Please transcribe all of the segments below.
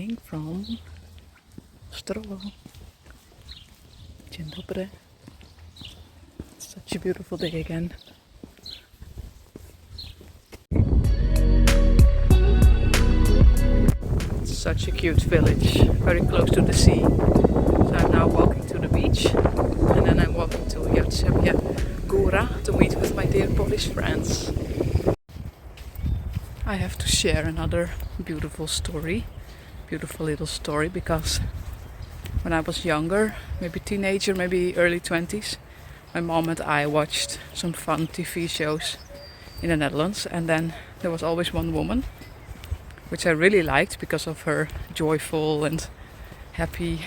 morning from Ostrowo. Dzień dobry. Such a beautiful day again. It's such a cute village, very close to the sea. So I'm now walking to the beach and then I'm walking to Jacebia Góra to meet with my dear Polish friends. I have to share another beautiful little story, because when I was younger, maybe teenager, maybe early 20s, my mom and I watched some fun TV shows in the Netherlands, and then there was always one woman which I really liked because of her joyful and happy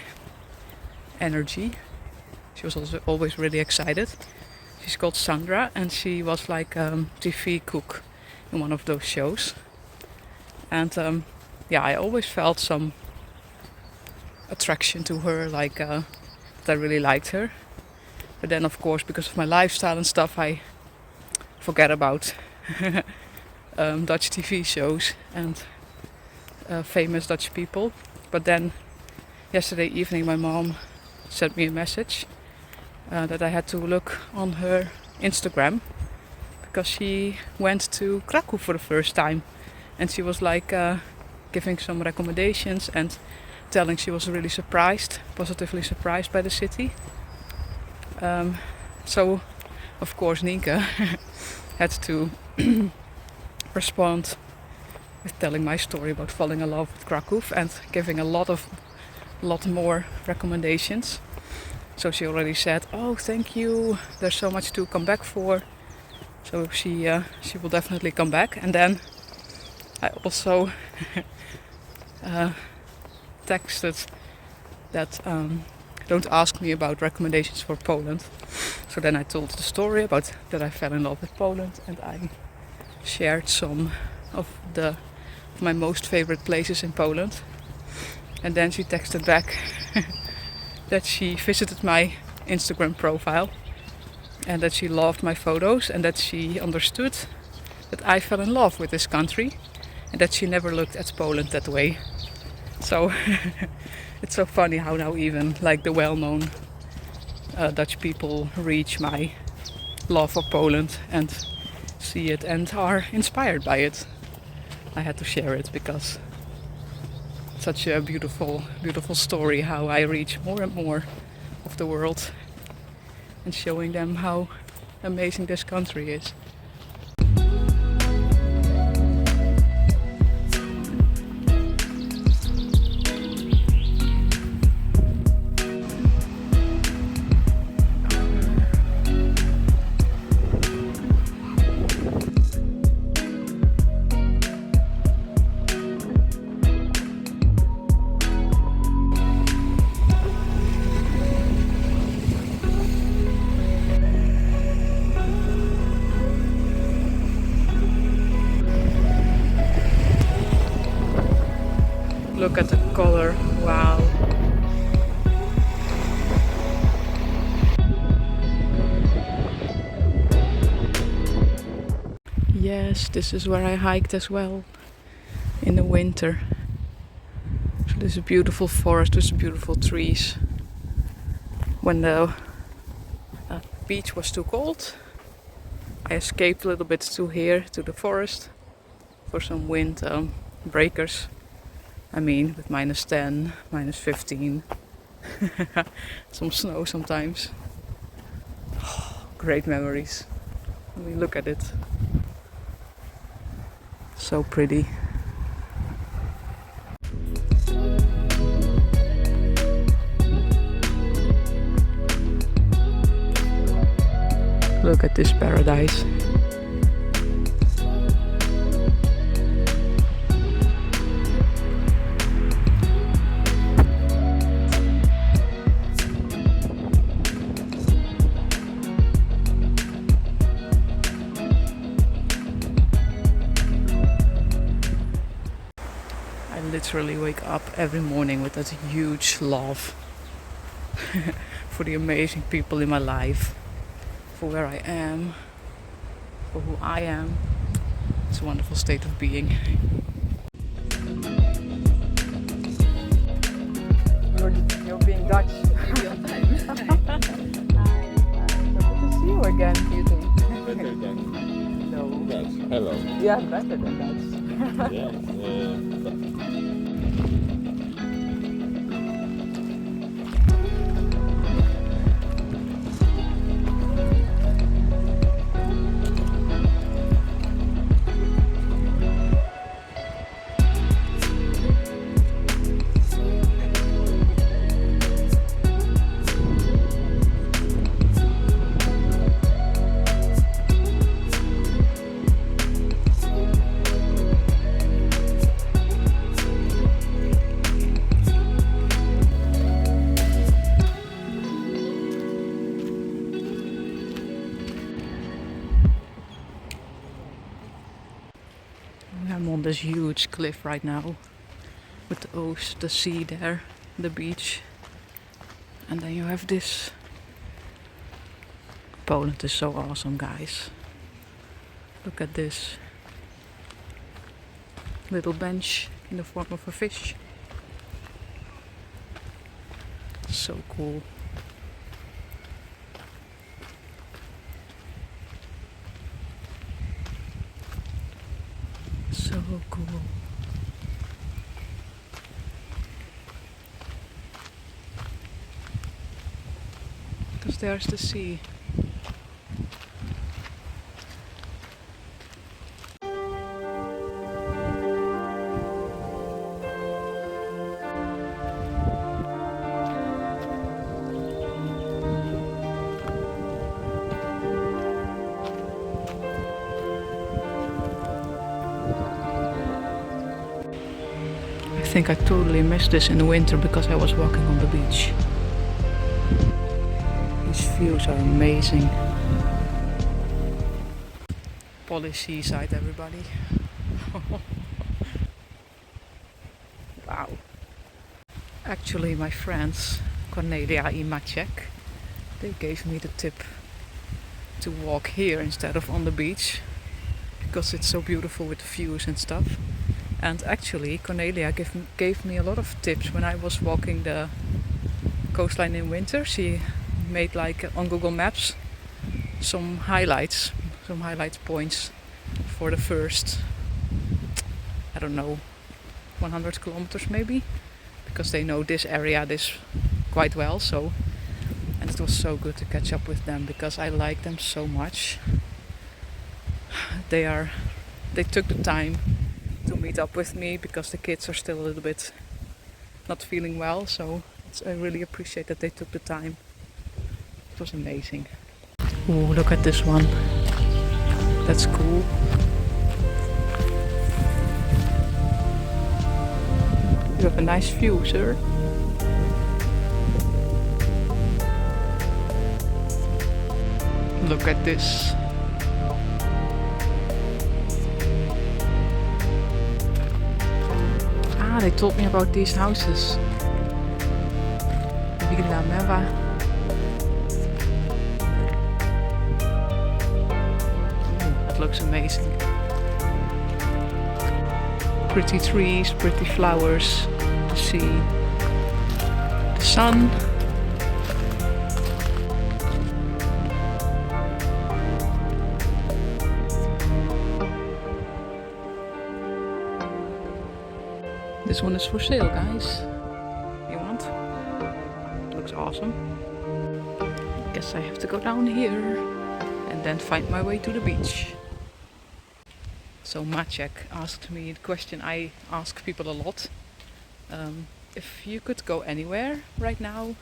energy. She was also always really excited. She's called Sandra and she was like a TV cook in one of those shows. And I always felt some attraction to her, like that I really liked her. But then of course, because of my lifestyle and stuff, I forget about Dutch TV shows and famous Dutch people. But then yesterday evening my mom sent me a message that I had to look on her Instagram, because she went to Krakow for the first time, and she was like giving some recommendations and telling she was really positively surprised by the city. So of course Nienke had to respond with telling my story about falling in love with Krakow and giving a lot more recommendations. So she already said, "Oh, thank you. There's so much to come back for." So she will definitely come back. And then I also texted that don't ask me about recommendations for Poland. So then I told the story about that I fell in love with Poland, and I shared some of my most favorite places in Poland. And then she texted back that she visited my Instagram profile and that she loved my photos and that she understood that I fell in love with this country and that she never looked at Poland that way. So it's so funny how now even like the well-known Dutch people reach my love for Poland and see it and are inspired by it. I had to share it because it's such a beautiful story how I reach more and more of the world and showing them how amazing this country is. Look at the color, wow. Yes, this is where I hiked as well in the winter. So there's a beautiful forest, there's beautiful trees. When the beach was too cold, I escaped a little bit to here, to the forest, for some wind breakers. I mean, with -10, -15, some snow sometimes. Oh, great memories. I mean, look at it. So pretty. Look at this paradise. Literally wake up every morning with that huge love for the amazing people in my life, for where I am, for who I am. It's a wonderful state of being. Dutch. Maybe on time. Good to see you again, do you think? Better than No. Dutch. Hello. Yeah, better than Dutch. Yes. I'm on this huge cliff right now with the ocean, the sea there, the beach, and then you have this. Poland is so awesome, guys. Look at this little bench in the form of a fish. So cool. So cool. Because there's the sea. I think I totally missed this in the winter because I was walking on the beach. These views are amazing. Polish seaside, everybody. Wow. Actually, my friends Cornelia and Maciek, they gave me the tip to walk here instead of on the beach because it's so beautiful with the views and stuff. And actually, Cornelia gave me a lot of tips when I was walking the coastline in winter. She made like on Google Maps some highlight points for the first, I don't know, 100 kilometers maybe, because they know this area quite well. So, and it was so good to catch up with them because I like them so much. They took the time to meet up with me because the kids are still a little bit not feeling well, so I really appreciate that they took the time. It was amazing. Oh, look at this one. That's cool. You have a nice view, sir. Look at this. They told me about these houses. Villa Meva. That looks amazing. Pretty trees, pretty flowers, the sea, the sun. This one is for sale, guys. You want? Looks awesome. Guess I have to go down here and then find my way to the beach. So Maciek asked me the question I ask people a lot. If you could go anywhere right now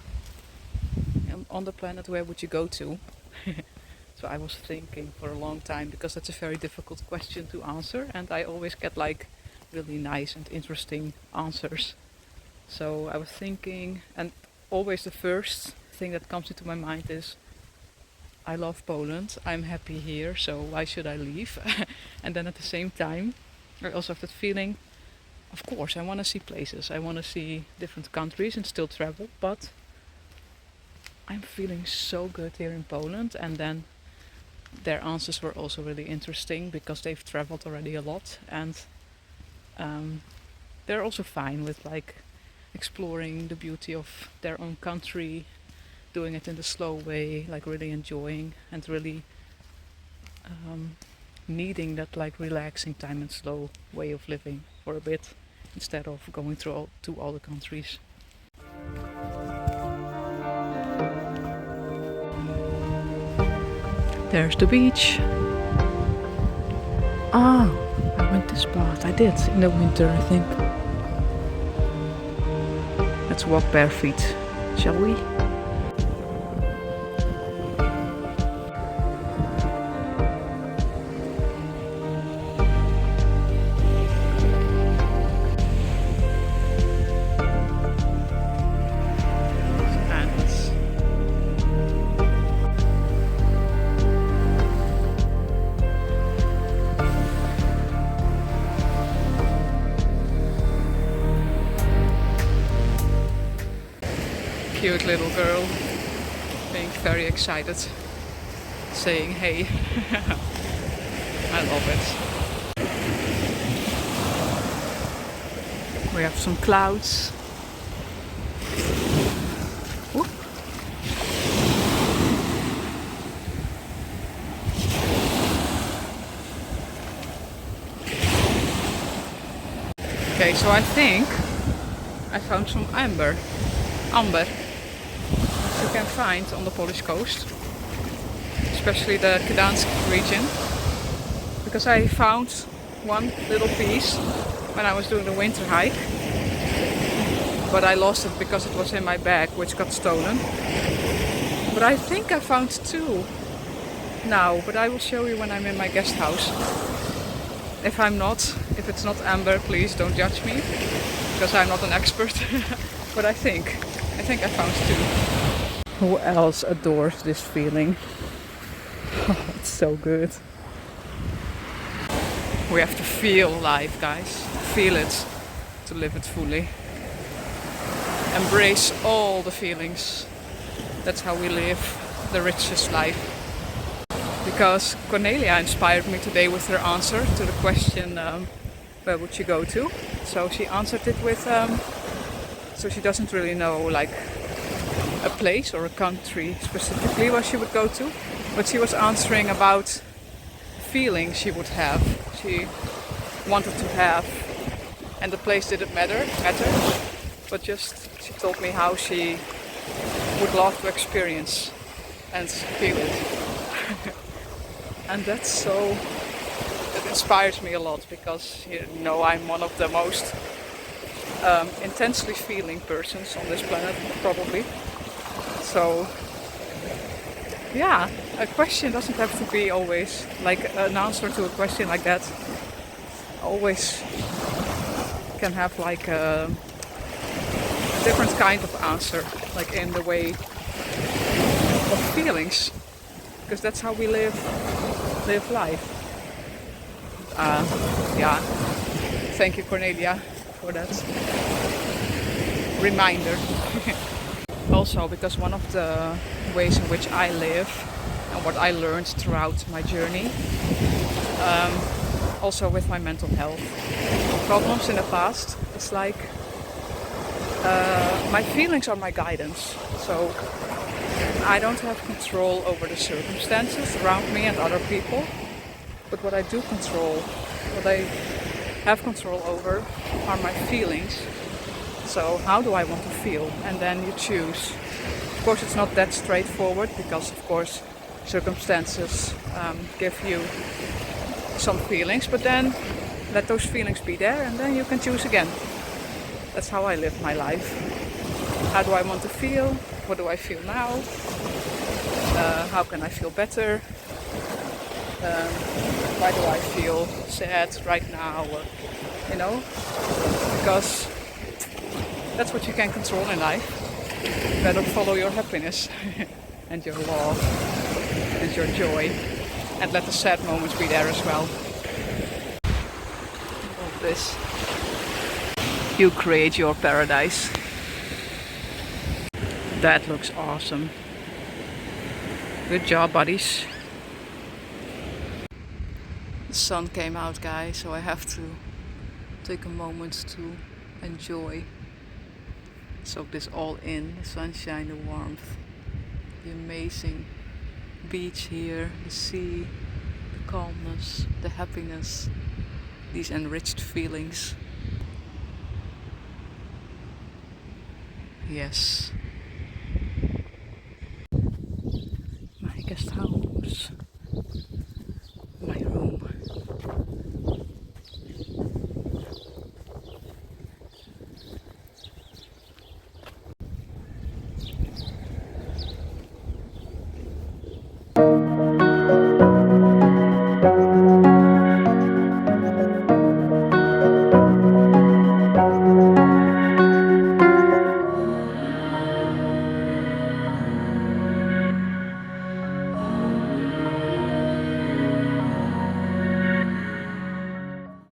on the planet, where would you go to? So I was thinking for a long time because that's a very difficult question to answer, and I always get like really nice and interesting answers. So I was thinking, and always the first thing that comes into my mind is, I love Poland, I'm happy here, so why should I leave? And then at the same time, I also have that feeling, of course, I want to see places, I want to see different countries and still travel, but I'm feeling so good here in Poland. And then their answers were also really interesting because they've traveled already a lot, and they're also fine with like exploring the beauty of their own country, doing it in the slow way, like really enjoying and really needing that like relaxing time and slow way of living for a bit instead of going through to all the countries. There's the beach. Ah, I went this path. I did in the winter, I think. Let's walk bare feet, shall we? Cute little girl being very excited, saying hey. I love it. We have some clouds. Whoop. Okay, so I think I found some amber, you can find on the Polish coast, especially the Gdansk region, because I found one little piece when I was doing the winter hike, but I lost it because it was in my bag, which got stolen. But I think I found two now, but I will show you when I'm in my guest house. If it's not amber, please don't judge me, because I'm not an expert. But I think I found two. Who else adores this feeling? Oh, it's so good. We have to feel life, guys. Feel it to live it fully. Embrace all the feelings. That's how we live the richest life. Because Cornelia inspired me today with her answer to the question, where would you go to? So she answered it with, so she doesn't really know like a place or a country specifically where she would go to, but she was answering about feelings she would have, she wanted to have, and the place didn't matter, but just she told me how she would love to experience and feel it. And that's so, it inspires me a lot, because you know I'm one of the most intensely feeling persons on this planet, probably. So yeah, a question doesn't have to be always like an answer to a question like that. Always can have like a different kind of answer, like in the way of feelings, because that's how we live life. Yeah, thank you, Cornelia, for that reminder. Also, because one of the ways in which I live and what I learned throughout my journey, also with my mental health problems in the past, it's like my feelings are my guidance. So I don't have control over the circumstances around me and other people, but what I do control, what I have control over, are my feelings. So how do I want to feel? And then you choose. Of course, it's not that straightforward, because of course circumstances give you some feelings, but then let those feelings be there and then you can choose again. That's how I live my life. How do I want to feel? What do I feel now? How can I feel better? Why do I feel sad right now? Or, you know, because that's what you can control in life. You better follow your happiness and your love and your joy, and let the sad moments be there as well. All this. You create your paradise. That looks awesome. Good job, buddies. The sun came out, guys, so I have to take a moment to enjoy Soak this all in, the sunshine, the warmth, the amazing beach here, the sea, the calmness, the happiness, these enriched feelings. Yes.